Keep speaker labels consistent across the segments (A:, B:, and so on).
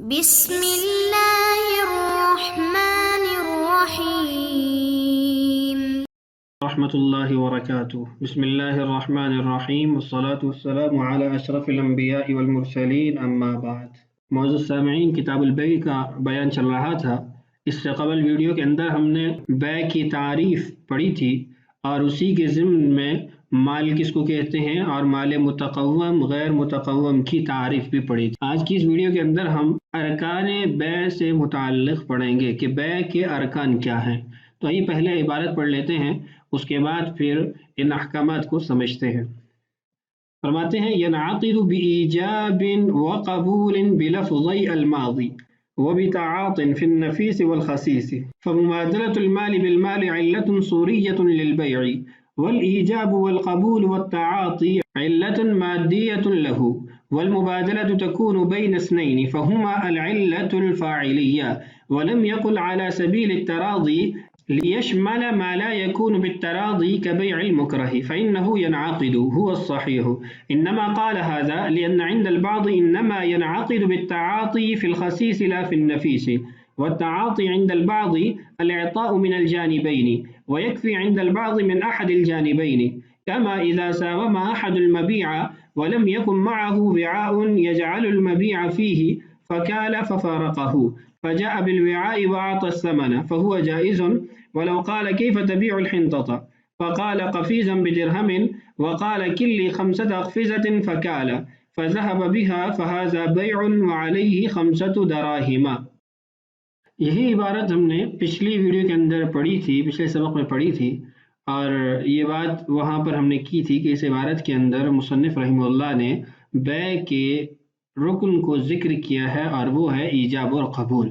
A: بسم اللہ الرحمن الرحیم
B: ورحمۃ اللہ وبرکاتہ۔ بسم اللہ الرحمن الرحیم والصلاة والسلام علی اشرف الانبیاء والمرسلین، اما بعد۔ معزز سامعین، کتاب البیع کا بیان چل رہا تھا۔ اس سے قبل ویڈیو کے اندر ہم نے بیع کی تعریف پڑھی تھی اور اسی کے ضمن میں مال کس کو کہتے ہیں اور مال متقوم غیر متقوم کی تعریف بھی پڑھی تھی۔ آج کی اس ویڈیو کے اندر ہم ارکان بیع سے متعلق پڑھیں گے کہ بیع کے ارکان کیا ہیں۔ تو آئیے پہلے عبارت پڑھ لیتے ہیں، اس کے بعد پھر ان احکامات کو سمجھتے ہیں۔ فرماتے ہیں ينعقد بإيجاب وقبول بلفظي الماضي وبتعاط في النفيس والخسيس، فمبادلة المال بالمال علة صورية للبيع، والإيجاب والقبول والتعاطي علة مادية له، والمبادلة تكون بين اثنين فهما العلة الفاعلية، ولم يقل على سبيل التراضي ليشمل ما لا يكون بالتراضي كبيع المكره فإنه ينعقد هو الصحيح، إنما قال هذا لأن عند البعض إنما ينعقد بالتعاطي في الخسيس لا في النفيس، والتعاطي عند البعض الإعطاء من الجانبين، ويكفي عند البعض من أحد الجانبين، كما إذا ساوم أحد المبيع ولم يكن معه وعاء يجعل المبيع فيه فكال ففارقه فجاء بالوعاء وأعطى الثمن فهو جائز، ولو قال كيف تبيع الحنطة فقال قفيزا بدرهم وقال كلي 5 أقفزة فكال فذهب بها فهذا بيع وعليه 5 دراهم۔ یہی عبارت ہم نے پچھلی ویڈیو کے اندر پڑھی تھی، پچھلے سبق میں پڑھی تھی، اور یہ بات وہاں پر ہم نے کی تھی کہ اس عبارت کے اندر مصنف رحمہ اللہ نے بیع کے رکن کو ذکر کیا ہے اور وہ ہے ایجاب اور قبول۔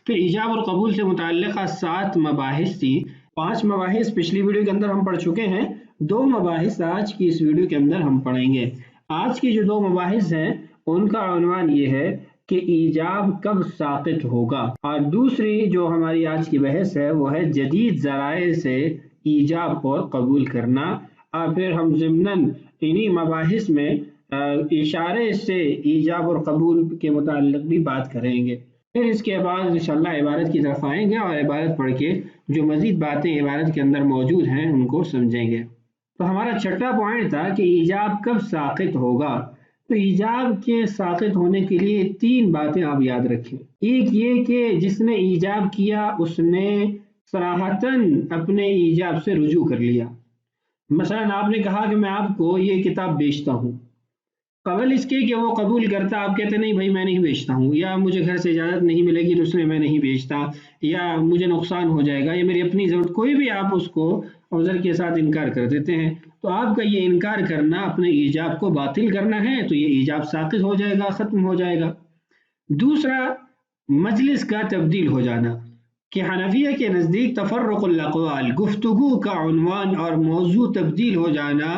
B: پھر ایجاب اور قبول سے متعلقہ 7 مباحث تھی۔ 5 مباحث پچھلی ویڈیو کے اندر ہم پڑھ چکے ہیں، 2 مباحث آج کی اس ویڈیو کے اندر ہم پڑھیں گے۔ آج کی جو 2 مباحث ہیں ان کا عنوان یہ ہے کہ ایجاب کب ساقط ہوگا، اور دوسری جو ہماری آج کی بحث ہے وہ ہے جدید ذرائع سے ایجاب اور قبول کرنا، اور پھر ہم ضمناً انہی مباحث میں اشارے سے ایجاب اور قبول کے متعلق بھی بات کریں گے۔ پھر اس کے بعد انشاءاللہ عبارت کی طرف آئیں گے اور عبارت پڑھ کے جو مزید باتیں عبارت کے اندر موجود ہیں ان کو سمجھیں گے۔ تو ہمارا چھٹا پوائنٹ تھا کہ ایجاب کب ساقط ہوگا۔ تو ایجاب کے ساقط ہونے کے لیے 3 باتیں آپ یاد رکھیں۔ ایک یہ کہ جس نے ایجاب کیا اس نے صراحتاً اپنے ایجاب سے رجوع کر لیا۔ مثلا آپ نے کہا کہ میں آپ کو یہ کتاب بیچتا ہوں، قبل اس کے کہ وہ قبول کرتا آپ کہتے نہیں بھائی میں نہیں بیچتا ہوں، یا مجھے گھر سے اجازت نہیں ملے گی تو اس لیے میں نہیں بیچتا، یا مجھے نقصان ہو جائے گا، یا میری اپنی ضرورت، کوئی بھی آپ اس کو عذر کے ساتھ انکار کر دیتے ہیں، تو آپ کا یہ انکار کرنا اپنے ایجاب کو باطل کرنا ہے، تو یہ ایجاب ساقط ہو جائے گا، ختم ہو جائے گا۔ دوسرا، مجلس کا تبدیل ہو جانا، کہ حنفیہ کے نزدیک تفرق الاقوال، گفتگو کا عنوان اور موضوع تبدیل ہو جانا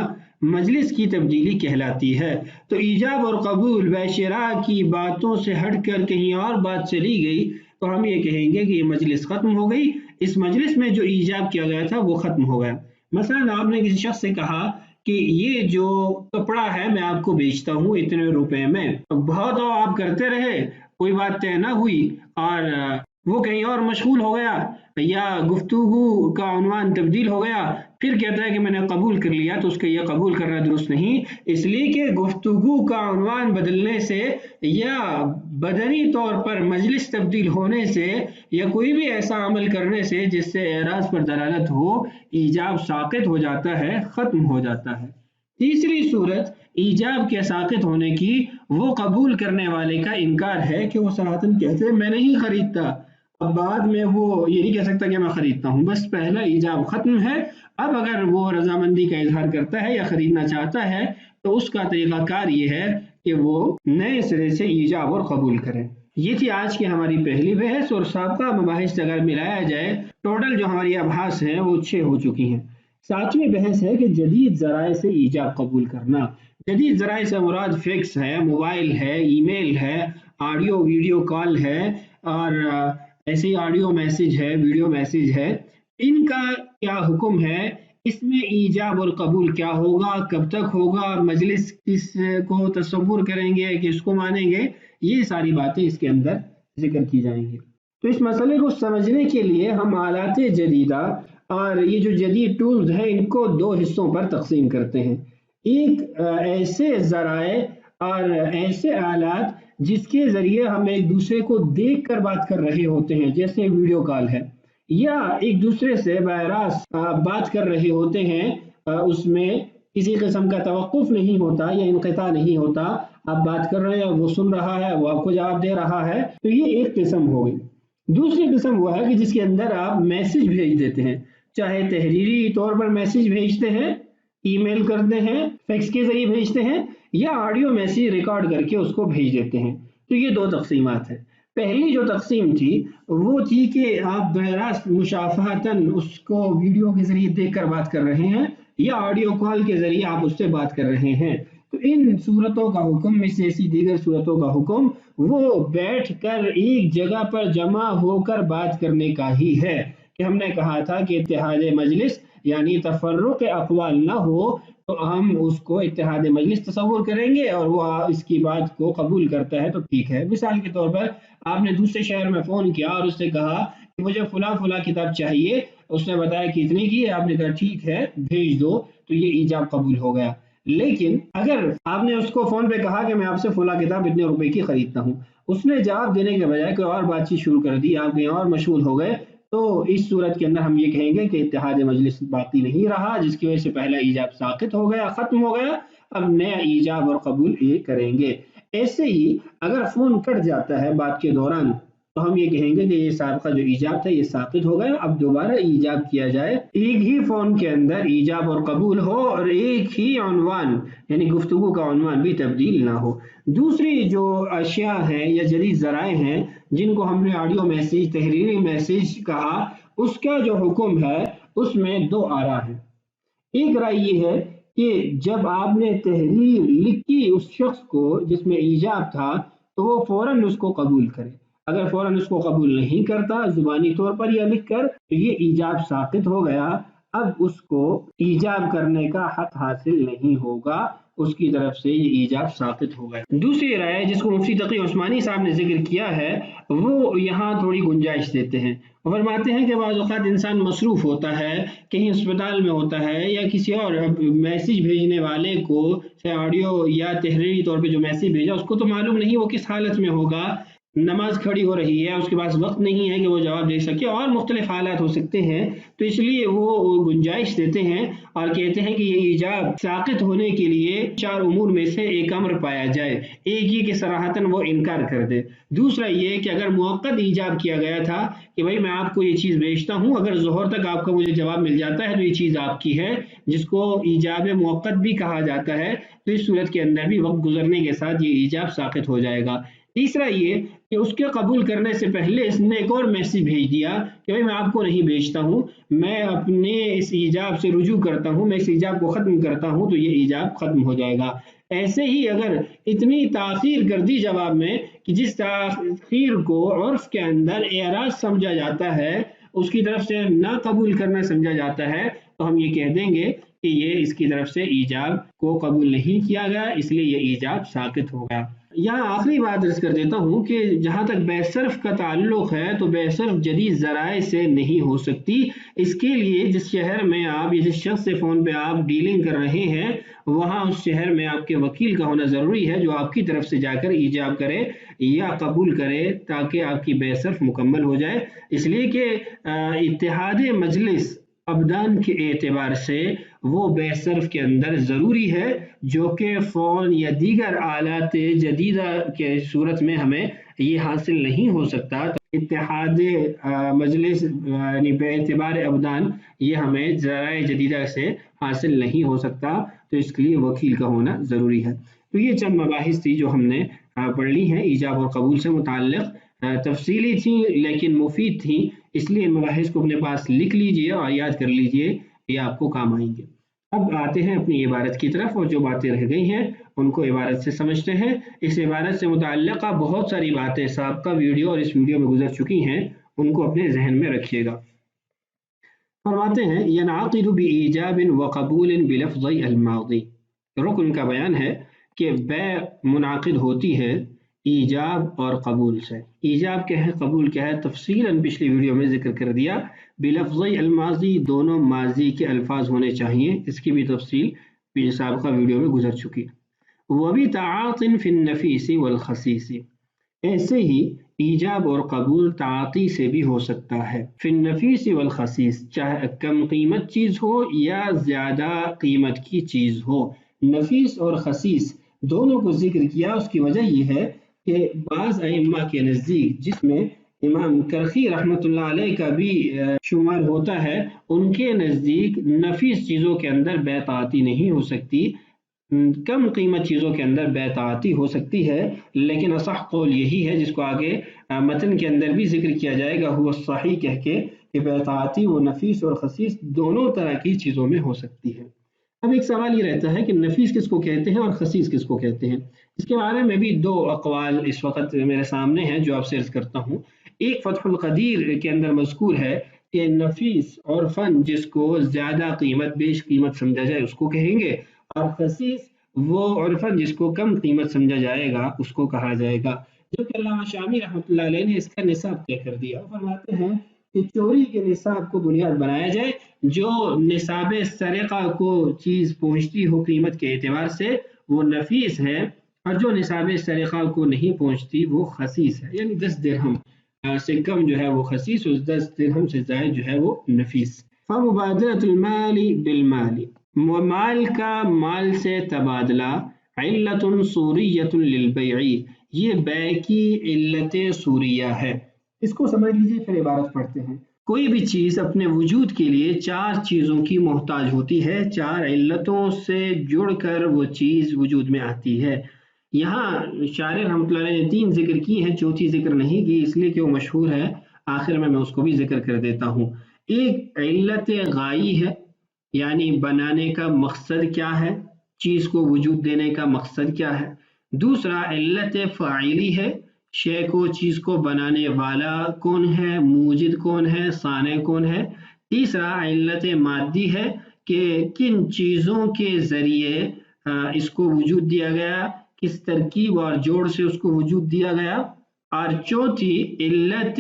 B: مجلس کی تبدیلی کہلاتی ہے۔ تو ایجاب اور قبول بیع شراء کی باتوں سے ہٹ کر کہیں اور بات چلی گئی تو ہم یہ کہیں گے کہ یہ مجلس ختم ہو گئی، اس مجلس میں جو ایجاب کیا گیا تھا وہ ختم ہو گیا۔ مثلا آپ نے کسی شخص سے کہا کہ یہ جو کپڑا ہے میں آپ کو بیچتا ہوں اتنے روپے میں، بہت آپ کرتے رہے، کوئی بات طے نہ ہوئی اور وہ کہیں اور مشغول ہو گیا، یا گفتگو کا عنوان تبدیل ہو گیا، پھر کہتا ہے کہ میں نے قبول کر لیا، تو اس کا یہ قبول کرنا درست نہیں، اس لیے کہ گفتگو کا عنوان بدلنے سے یا بدنی طور پر مجلس تبدیل ہونے سے یا کوئی بھی ایسا عمل کرنے سے جس سے اعراض پر دلالت ہو، ایجاب ساقط ہو جاتا ہے، ختم ہو جاتا ہے۔ تیسری صورت ایجاب کے ساقط ہونے کی وہ قبول کرنے والے کا انکار ہے کہ وہ صراحتاً کہتے ہیں میں نہیں خریدتا، اب بعد میں وہ یہ نہیں کہہ سکتا کہ میں خریدتا ہوں، بس پہلا ایجاب ختم ہے۔ اب اگر وہ رضامندی کا اظہار کرتا ہے یا خریدنا چاہتا ہے تو اس کا طریقہ کار یہ ہے کہ وہ نئے سرے سے ایجاب اور قبول کرے۔ یہ تھی آج کی ہماری پہلی بحث، اور سابقہ مباحث سے اگر ملایا جائے ٹوٹل جو ہماری ابحاث ہیں وہ 6 ہو چکی ہیں۔ 7ویں بحث ہے کہ جدید ذرائع سے ایجاب قبول کرنا۔ جدید ذرائع سے مراد فیکس ہے، موبائل ہے، ای میل ہے، آڈیو ویڈیو کال ہے، اور ایسے ہی آڈیو میسج ہے، ویڈیو میسج ہے، ان کا کیا حکم ہے، اس میں ایجاب اور قبول کیا ہوگا، کب تک ہوگا، مجلس کس کو تصور کریں گے، کس کو مانیں گے، یہ ساری باتیں اس کے اندر ذکر کی جائیں گی۔ تو اس مسئلے کو سمجھنے کے لیے ہم آلات جدیدہ اور یہ جو جدید ٹولز ہیں ان کو دو حصوں پر تقسیم کرتے ہیں۔ ایک ایسے ذرائع اور ایسے آلات جس کے ذریعے ہم ایک دوسرے کو دیکھ کر بات کر رہے ہوتے ہیں، جیسے ویڈیو کال ہے، یا ایک دوسرے سے براہ راست بات کر رہے ہوتے ہیں، اس میں کسی قسم کا توقف نہیں ہوتا یا انقطاع نہیں ہوتا، آپ بات کر رہے ہیں، وہ سن رہا ہے، وہ آپ کو جواب دے رہا ہے، تو یہ ایک قسم ہو گئی۔ دوسری قسم وہ ہے کہ جس کے اندر آپ میسج بھیج دیتے ہیں، چاہے تحریری طور پر میسج بھیجتے ہیں، ای میل کرتے ہیں، فیکس کے ذریعے بھیجتے ہیں، یا آڈیو میسج ریکارڈ کر کے اس کو بھیج دیتے ہیں۔ تو یہ دو تقسیمات ہیں۔ پہلی جو تقسیم تھی وہ تھی کہ آپ براہ راست مشافہتاً اس کو ویڈیو کے ذریعے دیکھ کر بات کر رہے ہیں یا آڈیو کال کے ذریعے آپ اس سے بات کر رہے ہیں۔ تو ان صورتوں کا حکم میں سے ایسی دیگر صورتوں کا حکم وہ بیٹھ کر ایک جگہ پر جمع ہو کر بات کرنے کا ہی ہے، کہ ہم نے کہا تھا کہ اتحاد مجلس یعنی تفرق اقوال نہ ہو تو ہم اس کو اتحاد مجلس تصور کریں گے، اور وہ اس کی بات کو قبول کرتا ہے تو ٹھیک ہے۔ مثال کے طور پر آپ نے دوسرے شہر میں فون کیا اور اس سے کہا کہ مجھے فلاں فلاں کتاب چاہیے، اس نے بتایا کہ اتنے کی ہے، آپ نے کہا ٹھیک ہے بھیج دو، تو یہ ایجاب قبول ہو گیا۔ لیکن اگر آپ نے اس کو فون پہ کہا کہ میں آپ سے فلاں کتاب اتنے روپے کی خریدتا ہوں، اس نے جواب دینے کے بجائے کوئی اور بات چیت شروع کر دی، آپ کہیں اور مشغول ہو گئے، تو اس صورت کے اندر ہم یہ کہیں گے کہ اتحاد مجلس باقی نہیں رہا، جس کی وجہ سے پہلا ایجاب ساقط ہو گیا، ختم ہو گیا، اب نیا ایجاب اور قبول یہ کریں گے۔ ایسے ہی اگر فون کٹ جاتا ہے بات کے دوران تو ہم یہ کہیں گے کہ یہ سابقہ جو ایجاب تھا یہ ساقط ہو گیا، اب دوبارہ ایجاب کیا جائے، ایک ہی فون کے اندر ایجاب اور قبول ہو اور ایک ہی عنوان یعنی گفتگو کا عنوان بھی تبدیل نہ ہو۔ دوسری جو اشیاء ہیں یا جدید ذرائع ہیں جن کو ہم نے آڈیو میسیج، تحریری میسیج کہا، اس کا جو حکم ہے اس میں دو آراء ہیں۔ ایک رائے یہ ہے کہ جب آپ نے تحریر لکھی اس شخص کو جس میں ایجاب تھا تو وہ فوراً اس کو قبول کرے، اگر فوراً اس کو قبول نہیں کرتا زبانی طور پر یا لکھ کر تو یہ ایجاب ساقط ہو گیا، اب اس کو ایجاب کرنے کا حق حاصل نہیں ہوگا، اس کی طرف سے یہ ایجاب ساقط ہو گیا۔ دوسری رائے جس کو مفتی تقی عثمانی صاحب نے ذکر کیا ہے وہ یہاں تھوڑی گنجائش دیتے ہیں، وہ فرماتے ہیں کہ بعض اوقات انسان مصروف ہوتا ہے، کہیں اسپتال میں ہوتا ہے یا کسی اور میسیج بھیجنے والے کو چاہے آڈیو یا تحریری طور پہ جو میسیج بھیجا اس کو تو معلوم نہیں وہ کس حالت میں ہوگا، نماز کھڑی ہو رہی ہے، اس کے پاس وقت نہیں ہے کہ وہ جواب دے سکے، اور مختلف حالات ہو سکتے ہیں، تو اس لیے وہ گنجائش دیتے ہیں اور کہتے ہیں کہ یہ ایجاب ساقط ہونے کے لیے چار امور میں سے ایک امر پایا جائے، ایک یہ کہ صراحتاً وہ انکار کر دے، دوسرا یہ کہ اگر موقت ایجاب کیا گیا تھا کہ بھائی میں آپ کو یہ چیز بھیجتا ہوں، اگر ظہر تک آپ کا مجھے جواب مل جاتا ہے تو یہ چیز آپ کی ہے، جس کو ایجاب موقت بھی کہا جاتا ہے، تو اس صورت کے اندر بھی وقت گزرنے کے ساتھ یہ ایجاب ساقط ہو جائے گا۔ تیسرا یہ کہ اس کے قبول کرنے سے پہلے اس نے ایک اور میسیج بھیج دیا کہ بھائی میں آپ کو نہیں بھیجتا ہوں، میں اپنے اس ایجاب سے رجوع کرتا ہوں، میں اس ایجاب کو ختم کرتا ہوں، تو یہ ایجاب ختم ہو جائے گا۔ ایسے ہی اگر اتنی تاخیر کر دی جواب میں کہ جس تاخیر کو عرف کے اندر اعراض سمجھا جاتا ہے، اس کی طرف سے نہ قبول کرنا سمجھا جاتا ہے، تو ہم یہ کہہ دیں گے کہ یہ اس کی طرف سے ایجاب کو قبول نہیں کیا گیا، اس لیے یہ ایجاب ساقط ہو گیا۔ یہاں آخری بات عرض کر دیتا ہوں کہ جہاں تک بے صرف کا تعلق ہے تو بے صرف جدید ذرائع سے نہیں ہو سکتی، اس کے لیے جس شہر میں آپ یا جس شخص سے فون پہ آپ ڈیلنگ کر رہے ہیں وہاں اس شہر میں آپ کے وکیل کا ہونا ضروری ہے جو آپ کی طرف سے جا کر ایجاب کرے یا قبول کرے تاکہ آپ کی بے صرف مکمل ہو جائے، اس لیے کہ اتحاد مجلس ابدان کے اعتبار سے وہ بے صرف کے اندر ضروری ہے، جو کہ فون یا دیگر آلات جدیدہ کے صورت میں ہمیں یہ حاصل نہیں ہو سکتا۔ اتحاد مجلس یعنی بے اعتبار ابدان یہ ہمیں ذرائع جدیدہ سے حاصل نہیں ہو سکتا، تو اس کے لیے وکیل کا ہونا ضروری ہے۔ تو یہ چند مباحث تھی جو ہم نے پڑھ لی ہیں ایجاب اور قبول سے متعلق، تفصیلی تھیں لیکن مفید تھیں، اس لیے ان مباحث کو اپنے پاس لکھ لیجئے اور یاد کر لیجئے، یہ آپ کو کام آئیں گے۔ اب آتے ہیں اپنی عبارت کی طرف، اور جو باتیں رہ گئی ہیں ان کو عبارت سے سمجھتے ہیں۔ اس عبارت سے متعلقہ بہت ساری باتیں سابقہ ویڈیو اور اس ویڈیو میں گزر چکی ہیں، ان کو اپنے ذہن میں رکھیے گا۔ فرماتے ہیں ینعقد بإیجاب وقبول بلفظ الماضی، رکن کا بیان ہے کہ بے منعقد ہوتی ہے ایجاب اور قبول سے. ایجاب کیا ہے، قبول کیا ہے، تفصیلاً پچھلی ویڈیو میں ذکر کر دیا. بلفظی الماضی، دونوں ماضی کے الفاظ ہونے چاہیے، اس کی بھی تفصیل سابقہ ویڈیو میں گزر چکی. وبتعاطٍ فی النفیس والخسیس، ایسے ہی ایجاب اور قبول تعاطی سے بھی ہو سکتا ہے. فی النفیس والخسیس، چاہے کم قیمت چیز ہو یا زیادہ قیمت کی چیز ہو. نفیس اور خسیس دونوں کو ذکر کیا، اس کی وجہ یہ ہے کہ بعض ائمہ کے نزدیک، جس میں امام کرخی رحمۃ اللہ علیہ کا بھی شمار ہوتا ہے، ان کے نزدیک نفیس چیزوں کے اندر بے طاعتی نہیں ہو سکتی، کم قیمت چیزوں کے اندر بے طاعتی ہو سکتی ہے. لیکن اصح قول یہی ہے، جس کو آگے متن کے اندر بھی ذکر کیا جائے گا، ہوا صحیح کہہ کے، کہ بے طاعتی وہ نفیس اور خسیس دونوں طرح کی چیزوں میں ہو سکتی ہے. اب ایک سوال یہ رہتا ہے کہ نفیس کس کو کہتے ہیں اور خسیس کس کو کہتے ہیں. اس کے بارے میں بھی دو اقوال اس وقت میرے سامنے ہیں جو آپ سے عرض کرتا ہوں. ایک فتح القدیر کے اندر مذکور ہے کہ نفیس اور فن جس کو زیادہ قیمت، بیش قیمت سمجھا جائے اس کو کہیں گے، اور خسیس وہ عرفن جس کو کم قیمت سمجھا جائے گا اس کو کہا جائے گا. جو کہ علامہ شامی رحمۃ اللہ علیہ نے اس کا نصاب طے کر دیا. فرماتے ہیں کہ چوری کے نصاب کو بنیاد بنایا جائے، جو نصاب سرقہ کو چیز پہنچتی ہو قیمت کے اعتبار سے وہ نفیس ہے، اور جو نصاب سرقہ کو نہیں پہنچتی وہ خسیس ہے. یعنی 10 درہم سے کم جو ہے وہ خسیس، اور 10 درہم سے زائد جو ہے وہ نفیس. فمبادلۃ المال بالمال، مال کا مال سے تبادلہ، علت صوریۃ للبیع، یہ بیع کی علت صوریہ ہے. اس کو سمجھ لیجیے، پھر عبارت پڑھتے ہیں. کوئی بھی چیز اپنے وجود کے لیے 4 چیزوں کی محتاج ہوتی ہے، 4 علتوں سے جڑ کر وہ چیز وجود میں آتی ہے. یہاں شارح رحمۃ اللہ علیہ نے 3 ذکر کی ہیں، چوتھی ذکر نہیں کی اس لیے کہ وہ مشہور ہے، آخر میں اس کو بھی ذکر کر دیتا ہوں. ایک علت غائی ہے، یعنی بنانے کا مقصد کیا ہے، چیز کو وجود دینے کا مقصد کیا ہے. دوسرا علت فاعلی ہے، شے کو، چیز کو بنانے والا کون ہے، موجد کون ہے، صانع کون ہے. تیسرا علت مادی ہے کہ کن چیزوں کے ذریعے اس کو وجود دیا گیا، کس ترکیب اور جوڑ سے اس کو وجود دیا گیا. اور چوتھی علت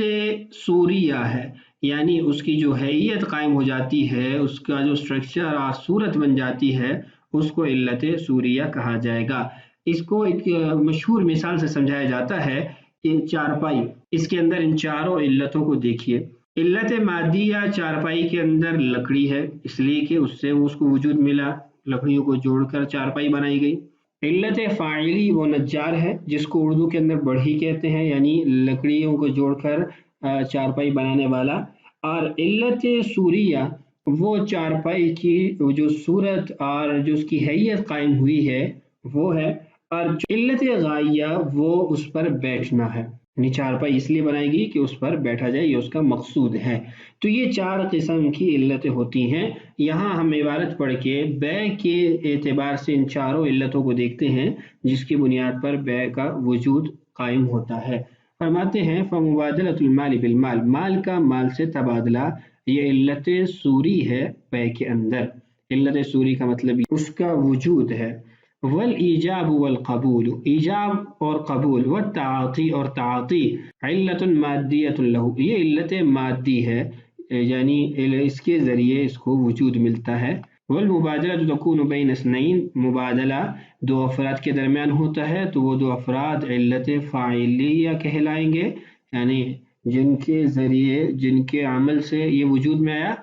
B: صوریہ ہے، یعنی اس کی جو حیت قائم ہو جاتی ہے، اس کا جو سٹرکچر اور صورت بن جاتی ہے، اس کو علت صوریہ کہا جائے گا. اس کو ایک مشہور مثال سے سمجھایا جاتا ہے کہ چارپائی، اس کے اندر ان 4 علتوں کو دیکھیے. علت مادیہ، چارپائی کے اندر لکڑی ہے، اس لیے کہ اس سے اس کو وجود ملا، لکڑیوں کو جوڑ کر چارپائی بنائی گئی. علت فاعلی وہ نجار ہے، جس کو اردو کے اندر بڑھئی کہتے ہیں، یعنی لکڑیوں کو جوڑ کر چارپائی بنانے والا. اور علت صوریہ وہ چارپائی کی جو صورت اور جو اس کی حیت قائم ہوئی ہے وہ ہے. اور جو علت غائیہ وہ اس پر بیٹھنا ہے، یعنی چارپائی اس لیے بنائے گی کہ اس پر بیٹھا جائے، یہ اس کا مقصود ہے. تو یہ 4 قسم کی علتیں ہوتی ہیں. یہاں ہم عبارت پڑھ کے بیع کے اعتبار سے ان 4 علتوں کو دیکھتے ہیں جس کی بنیاد پر بیع کا وجود قائم ہوتا ہے. فرماتے ہیں فمبادلۃ المال بالمال، مال کا مال سے تبادلہ، یہ علت صوری ہے بیع کے اندر. علت صوری کا مطلب اس کا وجود ہے. والایجاب والقبول، ایجاب اور قبول، والتعاطی اور تعاطی، علت مادیۃ لہ، یہ علت مادی ہے، یعنی اس کے ذریعے اس کو وجود ملتا ہے. والمبادلہ تکون بین اثنین، مبادلہ 2 افراد کے درمیان ہوتا ہے تو وہ 2 افراد علت فاعلیہ کہلائیں گے، یعنی جن کے ذریعے، جن کے عمل سے یہ وجود میں آیا.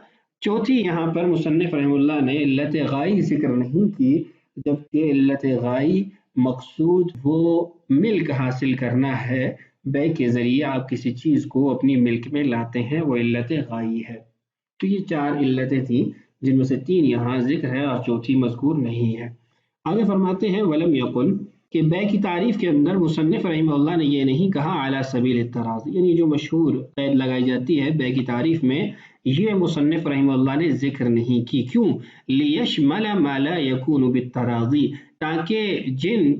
B: چوتھی یہاں پر مصنف رحمہ اللہ نے علت غائی ذکر نہیں کی، جبکہ علت غائی مقصود وہ ملک حاصل کرنا ہے، بیع کے ذریعے آپ کسی چیز کو اپنی ملک میں لاتے ہیں، وہ علت غائی ہے. تو یہ 4 علتیں تھیں جن میں سے 3 یہاں ذکر ہے اور چوتھی مذکور نہیں ہے. آگے فرماتے ہیں ولم یقل، کہ بیع کی تعریف کے اندر مصنف رحمہ اللہ نے یہ نہیں کہا علی سبیل التراضی، یعنی جو مشہور قید لگائی جاتی ہے بیع کی تعریف میں، یہ مصنف رحمہ اللہ نے ذکر نہیں کی. کیوں؟ لیشمل ما لا یکون بالتراضی، تاکہ جن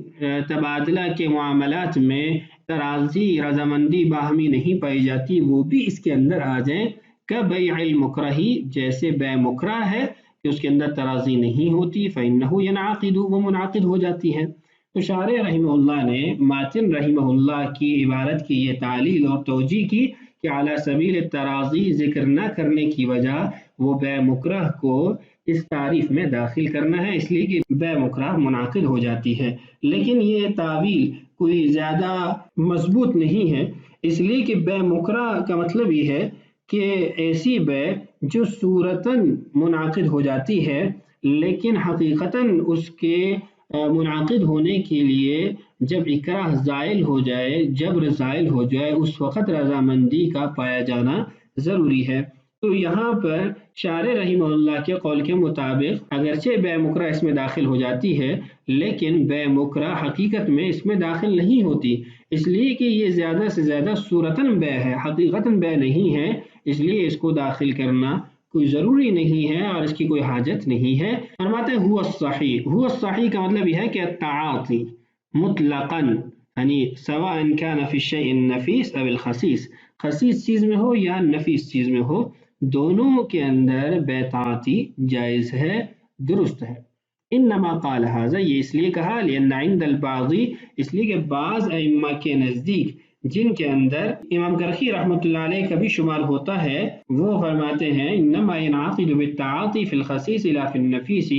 B: تبادلہ کے معاملات میں تراضی، رضامندی باہمی نہیں پائی جاتی، وہ بھی اس کے اندر آ جائیں. کبیع المکرہ، جیسے بیع مکرہ ہے کہ اس کے اندر تراضی نہیں ہوتی، فإنہ ینعقد، وہ منعقد ہو جاتی ہے. تو شارح رحمہ اللہ نے ماتن رحمہ اللہ کی عبارت کی یہ تعلیل اور توجیہ کی کہ اعلیٰ سبیل التراضی ذکر نہ کرنے کی وجہ وہ بے مکرہ کو اس تعریف میں داخل کرنا ہے، اس لیے کہ بے مکرہ منعقد ہو جاتی ہے، لیکن یہ تعویل کوئی زیادہ مضبوط نہیں ہے، اس لیے کہ بے مکرہ کا مطلب یہ ہے کہ ایسی بے جو صورتاً منعقد ہو جاتی ہے لیکن حقیقتاً اس کے منعقد ہونے کے لیے جب اکراہ زائل ہو جائے، جبر زائل ہو جائے، اس وقت رضامندی کا پایا جانا ضروری ہے۔ تو یہاں پر شارح رحمہ اللہ کے قول کے مطابق اگرچہ بے مکرہ اس میں داخل ہو جاتی ہے لیکن بے مکرہ حقیقت میں اس میں داخل نہیں ہوتی، اس لیے کہ یہ زیادہ سے زیادہ صورتاً بے ہے، حقیقتاً بے نہیں ہے، اس لیے اس کو داخل کرنا کوئی ضروری نہیں ہے اور اس کی کوئی حاجت نہیں ہے۔ فرماتے ہیں ہوا الصحیح کا مطلب یہ ہے کہ التعاطی مطلقاً یعنی سواء کان فی الشیء النفیس او الخسیس، خسیس چیز میں ہو یا نفیس چیز میں ہو، دونوں کے اندر بے تعاطی جائز ہے، درست ہے۔ انما قال ھذا، یہ اس لیے کہا لأن عند البعض، اس لیے کہ بعض ائمہ کے نزدیک جن کے اندر امام کرخی رحمۃ اللہ علیہ کا بھی شمار ہوتا ہے، وہ فرماتے ہیں انما ينعقد بالتعاطی فی الخسیس لا فی النفیس،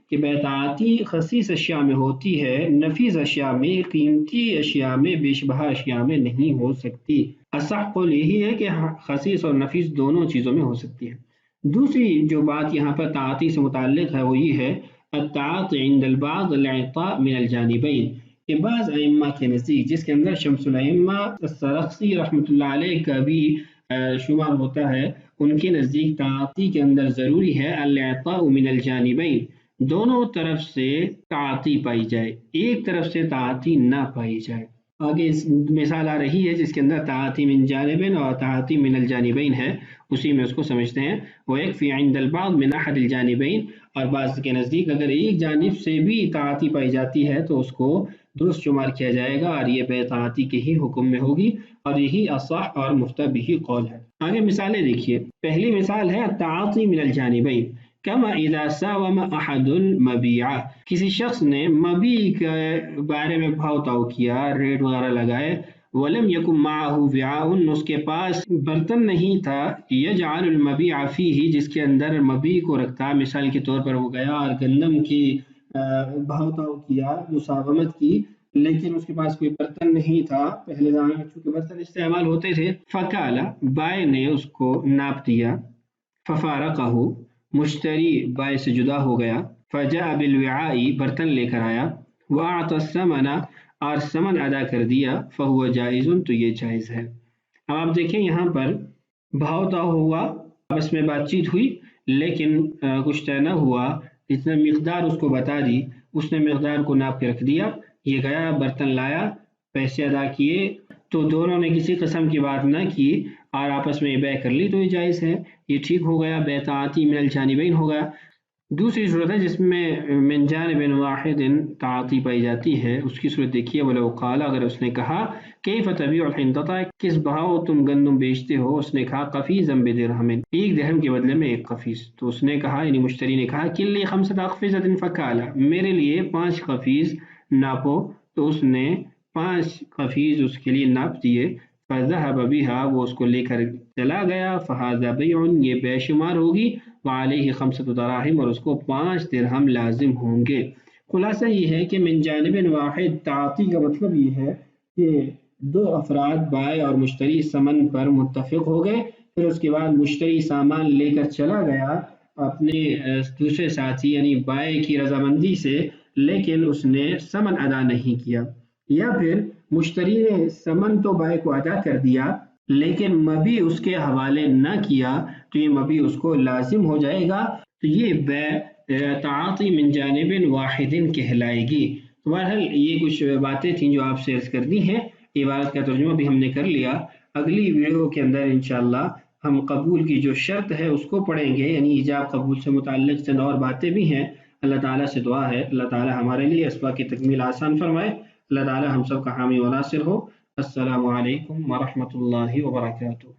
B: کہ بے تعاطی خسیس اشیاء میں ہوتی ہے، نفیس اشیاء میں، قیمتی اشیاء میں، بیشبہ اشیاء میں نہیں ہو سکتی۔ اصح قول یہی ہے کہ خسیس اور نفیس دونوں چیزوں میں ہو سکتی ہے۔ دوسری جو بات یہاں پر تعاطی سے متعلق ہے وہ یہ ہے التعاطی عند البعض الاعطاء من الجانبین، کہ بعض ائمہ کے نزدیک جس کے اندر شمس الائمہ السرخسی رحمۃ اللہ علیہ کا بھی شمار ہوتا ہے، ان کے نزدیک تعاطی کے اندر ضروری ہے الاعطاء من الجانبین، دونوں طرف سے تعاطی پائی جائے، ایک طرف سے تعاطی نہ پائی جائے۔ آگے مثال آ رہی ہے جس کے اندر تعاطی من جانبین اور تعاطی من الجانبین ہے، اسی میں اس کو سمجھتے ہیں۔ وَيَكْفِي عِنْدَ الْبَعْضِ مِنْ أَحَدِ الْجَانِبَيْنِ، اور بعض کے نزدیک اگر ایک جانب سے بھی تعاطی پائی جاتی ہے تو اس کو درست شمار کیا جائے گا اور یہ بے تعاطی کے ہی حکم میں ہوگی، اور یہی اصح اور مفتبی قول ہے۔ آگے مثالیں دیکھیے، پہلی مثال ہے التعاطی من الجانبین، کما اذا ساوم احد المبیع، کسی شخص نے مبیع کے بارے میں بھاؤ تاؤ کیا، ریٹ وغیرہ لگائے، ولم یکن معه وعاء، اس کے پاس برتن نہیں تھا، یجعل المبیع فیہ، جس کے اندر مبیع کو رکھتا، مثال کے طور پر وہ گیا اور گندم کی بھاؤ تاؤ کیا، مساومت کی، لیکن اس کے پاس کوئی برتن نہیں تھا، پہلے زمانے میں چونکہ برتن استعمال ہوتے تھے، فکالا، بائع نے اس کو ناپ دیا، ففارقہ، مشتری بائع سے جدا ہو گیا، فجاء بالوعاء، برتن لے کر آیا، واعطى الثمن، اور ثمن ادا کر دیا، فہو جائز، تو یہ جائز ہے۔ اب آپ دیکھیں یہاں پر بھاؤ تاؤ ہوا، آپس میں بات چیت ہوئی، لیکن کچھ طے نہ ہوا، جتنا مقدار اس کو بتا دی، اس نے مقدار کو ناپ کے رکھ دیا، یہ گیا برتن لایا، پیسے ادا کیے، تو دونوں نے کسی قسم کی بات نہ کی اور آپس میں بیع کر لی، تو یہ جائز ہے، یہ ٹھیک ہو گیا، بے تعاطی من الجانبین ہو گیا۔ دوسری صورت ہے جس میں من جانب واحد تعاطی پائی جاتی ہے، اس کی صورت دیکھیے، ولو قال، اگر اس نے کہا کیف تبیع الحنطۃ، کس بھاؤ تم گندم بیچتے ہو، اس نے کہا قفیزا بدرہم، ایک درہم کے بدلے میں ایک قفیز، تو اس نے کہا یعنی مشتری نے کہا کلی 5 اقفزۃ فکالا، میرے لیے 5 قفیز ناپو، تو اس نے 5 قفیز اس کے لیے ناپ دیے، فذهب بها، وہ اس کو لے کر چلا گیا، فهذا بیع، یہ بے شمار ہوگی، وعلیہ 5 دراہم، اور اس کو 5 درہم لازم ہوں گے۔ خلاصہ یہ ہے کہ من جانب واحد تعاطی کا مطلب یہ ہے کہ 2 افراد بائع اور مشتری ثمن پر متفق ہو گئے، پھر اس کے بعد مشتری سامان لے کر چلا گیا اپنے دوسرے ساتھی یعنی بائع کی رضامندی سے، لیکن اس نے ثمن ادا نہیں کیا، یا پھر مشتری نے ثمن تو بائع کو ادا کر دیا لیکن مبیع اس کے حوالے نہ کیا، تو یہ مبیع اس کو لازم ہو جائے گا، تو یہ بیع تعاطی من جانب واحد کہلائے گی۔ تو بہرحال یہ کچھ باتیں تھیں جو آپ سے عرض کرنی ہیں، عبارت کا ترجمہ بھی ہم نے کر لیا۔ اگلی ویڈیو کے اندر انشاءاللہ ہم قبول کی جو شرط ہے اس کو پڑھیں گے، یعنی ایجاب قبول سے متعلق چند اور باتیں بھی ہیں۔ اللہ تعالیٰ سے دعا ہے اللہ تعالیٰ ہمارے لیے اسباق کی تکمیل آسان فرمائے، اللہ تعالیٰ ہم سب کا حامی و ناصر ہو۔ السلام علیکم ورحمۃ اللہ وبرکاتہ۔